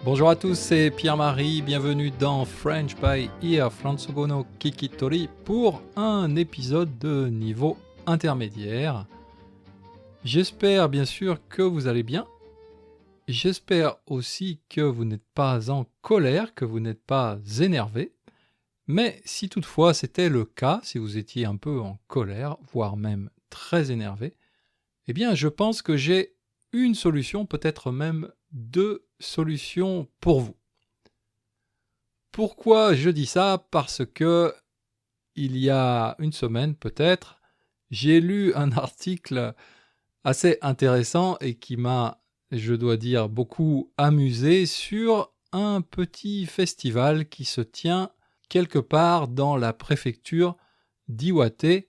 Bonjour à tous, c'est Pierre-Marie, bienvenue dans French by Ear Fransugo no Kikitori pour un épisode de niveau intermédiaire. J'espère bien sûr que vous allez bien. J'espère aussi que vous n'êtes pas en colère, que vous n'êtes pas énervé. Mais si toutefois c'était le cas, si vous étiez un peu en colère, voire même très énervé, eh bien je pense que j'ai une solution, peut-être même deux solutions pour vous. Pourquoi je dis ça? Parce que il y a une semaine peut-être, j'ai lu un article assez intéressant et qui m'a, je dois dire, beaucoup amusé sur un petit festival qui se tient quelque part dans la préfecture d'Iwate,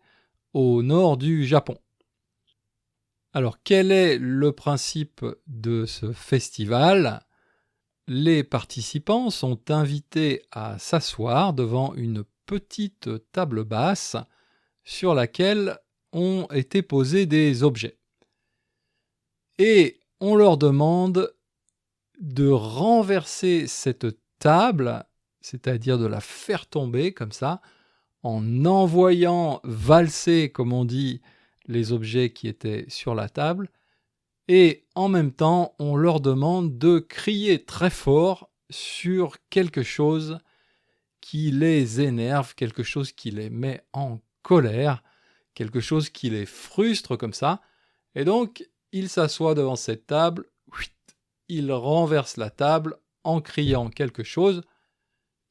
au nord du Japon. Alors, quel est le principe de ce festival? Les participants sont invités à s'asseoir devant une petite table basse sur laquelle ont été posés des objets. Et on leur demande de renverser cette table, c'est-à-dire de la faire tomber comme ça, en envoyant valser, comme on dit, les objets qui étaient sur la table, et en même temps, on leur demande de crier très fort sur quelque chose qui les énerve, quelque chose qui les met en colère, quelque chose qui les frustre comme ça. Et donc, ils s'assoient devant cette table, ils renversent la table en criant quelque chose,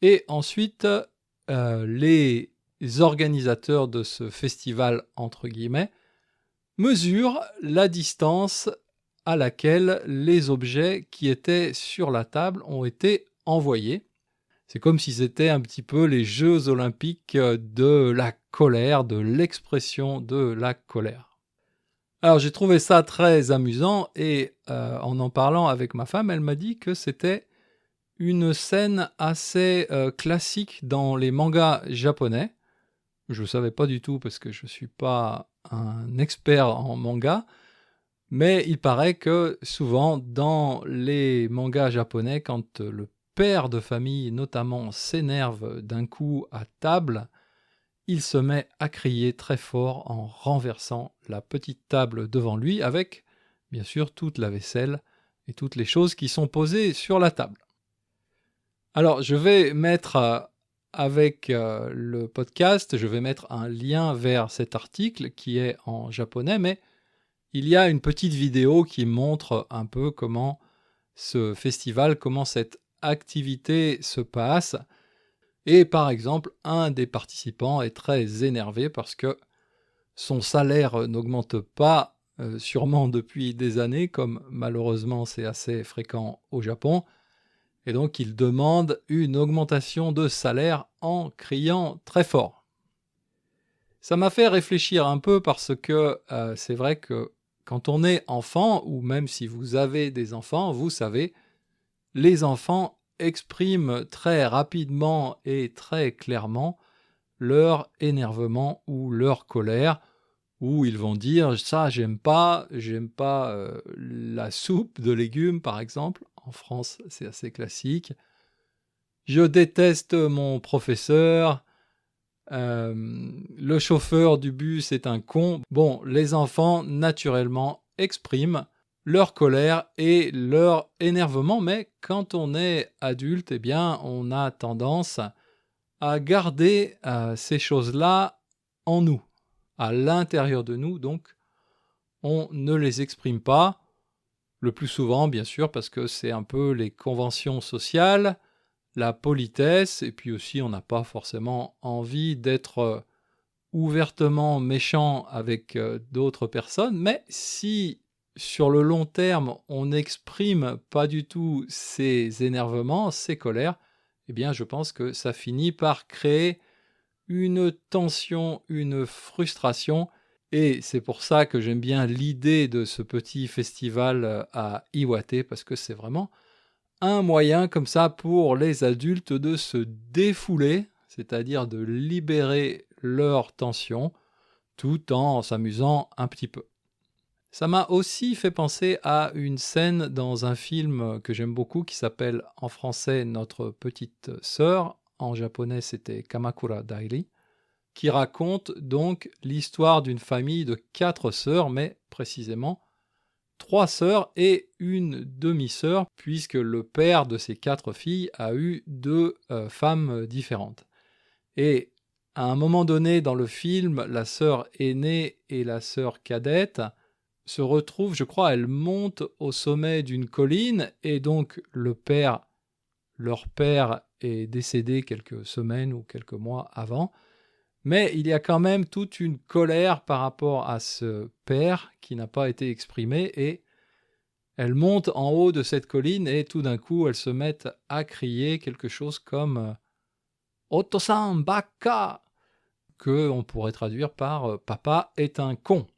et ensuite, les organisateurs de ce festival, entre guillemets, mesurent la distance à laquelle les objets qui étaient sur la table ont été envoyés. C'est comme si c'était un petit peu les Jeux olympiques de la colère, de l'expression de la colère. Alors j'ai trouvé ça très amusant et en parlant avec ma femme, elle m'a dit que c'était une scène assez classique dans les mangas japonais. Je ne savais pas du tout parce que je ne suis pas un expert en manga, mais il paraît que souvent dans les mangas japonais, quand le père de famille notamment s'énerve d'un coup à table, il se met à crier très fort en renversant la petite table devant lui avec, bien sûr, toute la vaisselle et toutes les choses qui sont posées sur la table. Alors, je vais mettre avec le podcast, je vais mettre un lien vers cet article qui est en japonais, mais il y a une petite vidéo qui montre un peu comment ce festival, comment cette activité se passe. Et par exemple, un des participants est très énervé parce que son salaire n'augmente pas, sûrement depuis des années, comme malheureusement c'est assez fréquent au Japon. Et donc il demande une augmentation de salaire en criant très fort. Ça m'a fait réfléchir un peu parce que c'est vrai que quand on est enfant, ou même si vous avez des enfants, vous savez, les enfants expriment très rapidement et très clairement leur énervement ou leur colère, où ils vont dire ça j'aime pas la soupe de légumes par exemple, en France c'est assez classique, je déteste mon professeur, le chauffeur du bus est un con. Bon, les enfants naturellement expriment leur colère et leur énervement, mais quand on est adulte, eh bien on a tendance à garder ces choses-là en nous, à l'intérieur de nous, donc on ne les exprime pas, le plus souvent bien sûr parce que c'est un peu les conventions sociales, la politesse, et puis aussi on n'a pas forcément envie d'être ouvertement méchant avec d'autres personnes, mais si sur le long terme on n'exprime pas du tout ses énervements, ses colères, eh bien je pense que ça finit par créer une tension, une frustration, et c'est pour ça que j'aime bien l'idée de ce petit festival à Iwate, parce que c'est vraiment un moyen comme ça pour les adultes de se défouler, c'est-à-dire de libérer leur tension, tout en s'amusant un petit peu. Ça m'a aussi fait penser à une scène dans un film que j'aime beaucoup qui s'appelle en français Notre petite sœur, en japonais c'était Kamakura Dairi, qui raconte donc l'histoire d'une famille de 4 sœurs, mais précisément 3 sœurs et une demi-sœur, puisque le père de ces 4 filles a eu 2 femmes différentes. Et à un moment donné dans le film, la sœur aînée et la sœur cadette se retrouvent, je crois, elles montent au sommet d'une colline, et donc leur père est décédé quelques semaines ou quelques mois avant, mais il y a quand même toute une colère par rapport à ce père qui n'a pas été exprimée, et elles montent en haut de cette colline et tout d'un coup elles se mettent à crier quelque chose comme Otosan Baka, que on pourrait traduire par Papa est un con.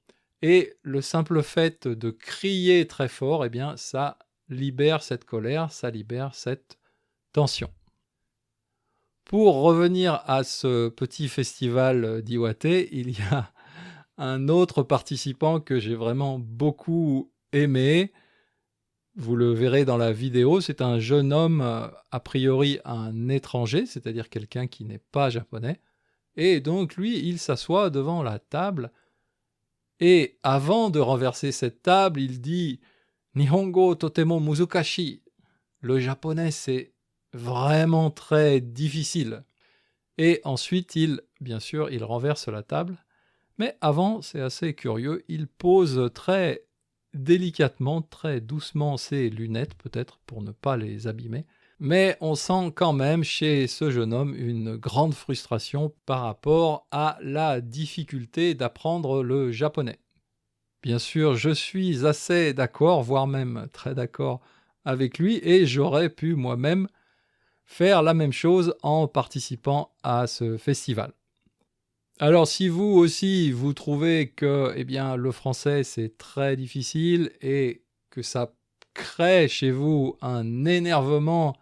Et le simple fait de crier très fort, eh bien, ça libère cette colère, ça libère cette tension. Pour revenir à ce petit festival d'Iwate, il y a un autre participant que j'ai vraiment beaucoup aimé. Vous le verrez dans la vidéo, c'est un jeune homme, a priori un étranger, c'est-à-dire quelqu'un qui n'est pas japonais. Et donc lui, il s'assoit devant la table. Et avant de renverser cette table, il dit « Nihongo totemo muzukashi ». Le japonais, c'est vraiment très difficile. Et ensuite, bien sûr, il renverse la table. Mais avant, c'est assez curieux, il pose très délicatement, très doucement ses lunettes, peut-être pour ne pas les abîmer. Mais on sent quand même chez ce jeune homme une grande frustration par rapport à la difficulté d'apprendre le japonais. Bien sûr, je suis assez d'accord, voire même très d'accord avec lui, et j'aurais pu moi-même faire la même chose en participant à ce festival. Alors si vous aussi vous trouvez que le français c'est très difficile et que ça crée chez vous un énervement,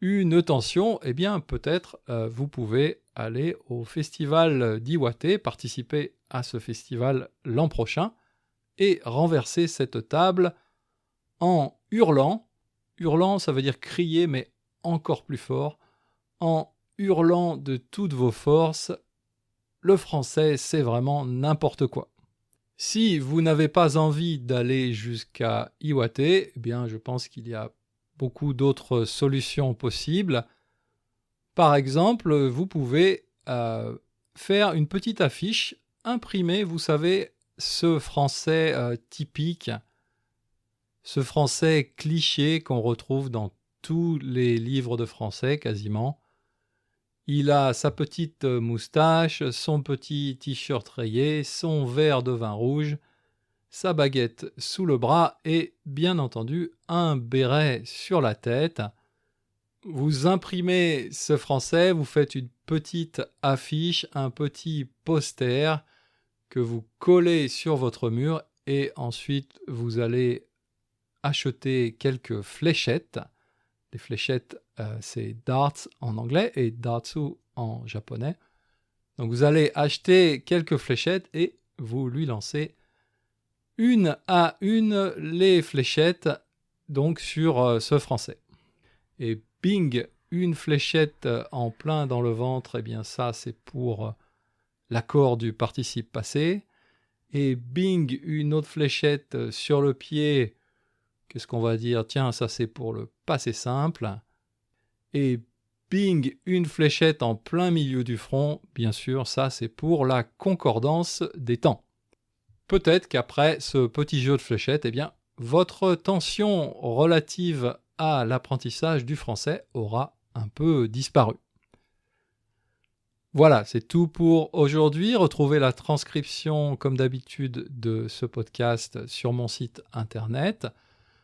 une tension, peut-être vous pouvez aller au festival d'Iwate, participer à ce festival l'an prochain et renverser cette table en hurlant. Hurlant, ça veut dire crier, mais encore plus fort. En hurlant de toutes vos forces, le français, c'est vraiment n'importe quoi. Si vous n'avez pas envie d'aller jusqu'à Iwate, je pense qu'il y a beaucoup d'autres solutions possibles. Par exemple, vous pouvez faire une petite affiche, imprimer, vous savez, ce français typique, ce français cliché qu'on retrouve dans tous les livres de français quasiment. Il a sa petite moustache, son petit t-shirt rayé, son verre de vin rouge, sa baguette sous le bras et, bien entendu, un béret sur la tête. Vous imprimez ce français, vous faites une petite affiche, un petit poster que vous collez sur votre mur et ensuite vous allez acheter quelques fléchettes. Les fléchettes, c'est darts en anglais et datsu en japonais. Donc vous allez acheter quelques fléchettes et vous lui lancez une à une les fléchettes donc sur ce français. Et bing, une fléchette en plein dans le ventre, ça c'est pour l'accord du participe passé. Et bing, une autre fléchette sur le pied. Qu'est-ce qu'on va dire? Tiens, ça c'est pour le passé simple. Et bing, une fléchette en plein milieu du front. Bien sûr, ça c'est pour la concordance des temps. Peut-être qu'après ce petit jeu de fléchettes, votre tension relative à l'apprentissage du français aura un peu disparu. Voilà, c'est tout pour aujourd'hui. Retrouvez la transcription, comme d'habitude, de ce podcast sur mon site internet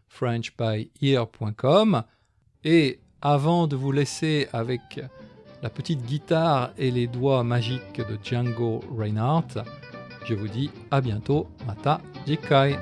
frenchbyear.com. Et avant de vous laisser avec la petite guitare et les doigts magiques de Django Reinhardt, je vous dis à bientôt, mata jikai.